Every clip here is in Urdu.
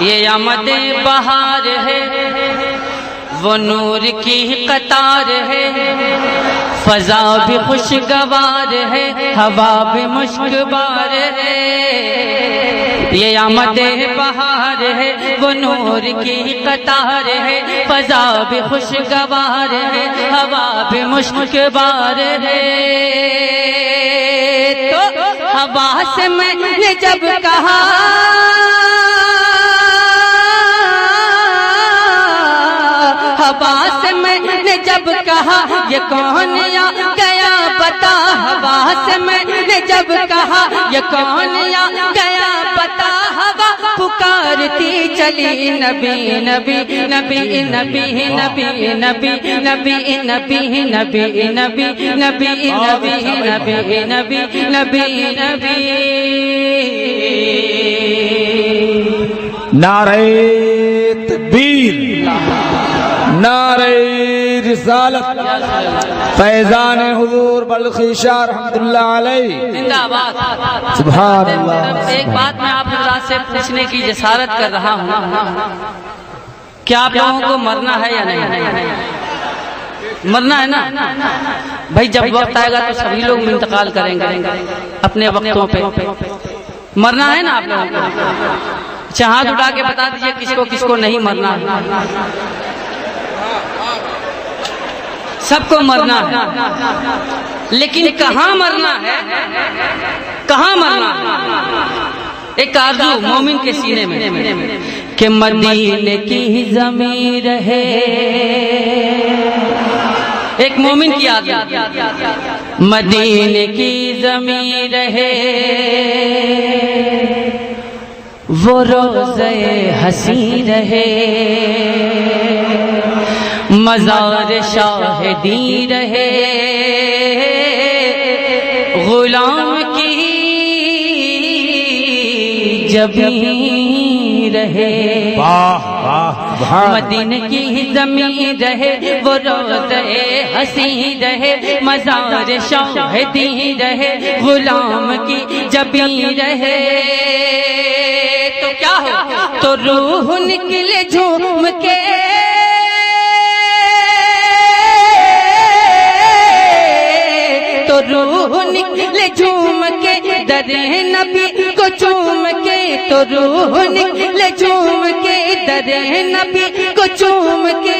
یہ آمد بہار ہے، وہ نور کی قطار ہے، فضا بھی خوشگوار ہے، ہوا بھی مشکبار ہے۔ یہ آمد بہار ہے، وہ نور کی قطار ہے، فضا بھی خوشگوار ہے، ہوا بھی مشکبار ہے۔ تو ہوا سے میں نے جب کہا ہوا سے میں نے جب کہا یہ کون یا گیا پتا، ہوا سے میں نے جب کہا یہ کون یا گیا پتا، ہوا پکارتی چلی نبی نبی نبی نبی نبی نبی نبی نبی نبی نبی نبی نبی نبی نبی نبی نبی۔ نعرہ تکبیر، نعرہ رسالت، فیضان حضور بلخی شاہ رحمت اللہ علیہ، زندہ باد۔ سبحان اللہ۔ ایک بات میں آپ حضرات سے پوچھنے کی جسارت کر رہا ہوں، کیا آپ لوگوں کو مرنا ہے یا نہیں؟ مرنا ہے نا بھائی؟ جب وقت آئے گا تو سبھی لوگ انتقال کریں گے اپنے وقتوں پہ، مرنا ہے نا آپ لوگوں کو؟ اچھا ہاتھ اٹھا کے بتا دیجئے کس کو نہیں مرنا ہے۔ سب کو مرنا ہے، لیکن کہاں مرنا ہے؟ کہاں مرنا ہے؟ ایک آرزو مومن کے سینے میں کہ مدینے کی زمین رہے، ایک مومن کی آرزو مدینے کی زمین رہے، وہ روضے حسین رہے، مزار شاہدی رہے، غلام کی جبین رہے، مدینہ کی زمین رہے، وہ روضے حسین رہے، مزار شاہدی رہے، غلام کی جبین رہے۔ تو کیا ہو؟ تو روح نکلے جھوم کے، تو روح نکلے جھوم کے در نبی کو چوم کے، تو روح نکلے جھوم کے در نبی کو چوم کے،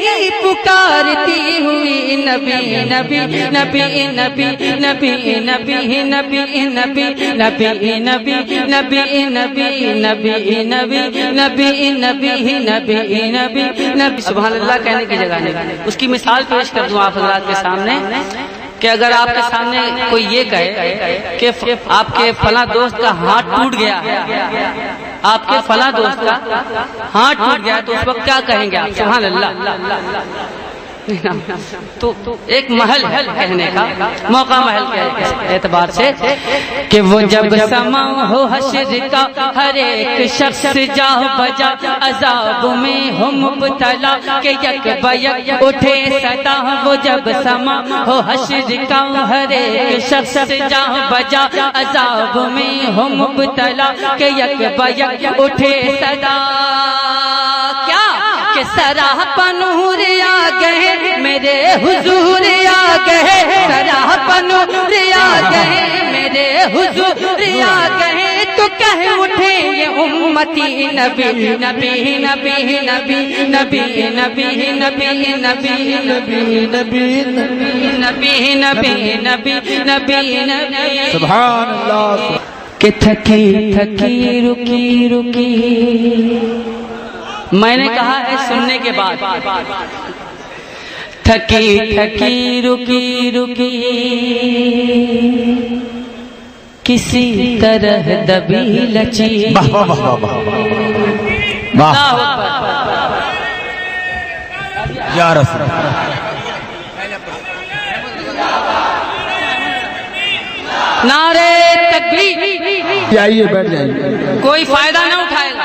یہی پکارتی ہوئی نبی نبی نبی نبی نبی نبی نبی نبی نبی نبی نبی نبی نبی نبی نبی نبی نبی نبی نبی۔ سبحان اللہ کہنے کی جگہ نہیں۔ اس کی مثال پیش کر دوں آپ حضرات کے سامنے کہ اگر آپ کے سامنے کوئی یہ کہے کہ آپ کے فلاں دوست کا ہاتھ ٹوٹ گیا ہے، آپ کے فلاں دوست کا ہاتھ ٹوٹ گیا ہے، تو اس وقت کیا کہیں گے آپ؟ سبحان اللہ۔ تو ایک محل کہنے کا موقع محل کے اعتبار سے کہ وہ جب سما ہو حشر کا ہر ایک شخص جا بجا، عذاب میں ہو مبتلا کہ یک بیک اٹھے صدا، وہ جب سما ہو حشر کا ہر ایک شخص جا بجا، عذاب میں ہو مبتلا کہ یک بیک اٹھے صدا۔ کیا کہ سراپا نور آ گئے میرے حضور آ گئے، سراپا نور آ گئے میرے حضور آ گئے، تو کہہ اٹھے یہ امتی نبی نبی نبی نبی نبی نبی نبی نبی نبی نبی نبی نبی نبی نبی نبی۔ سبحان اللہ۔ کہ تھکی تھکی رکی رکی، میں نے کہا ہے سننے کے بعد، تھکی تھکی رکی رکی کسی طرح دبی لچی، یا رسول نعرے تکبیر۔ آئیے بیٹھ جائیے، کوئی فائدہ نہ اٹھائے گا،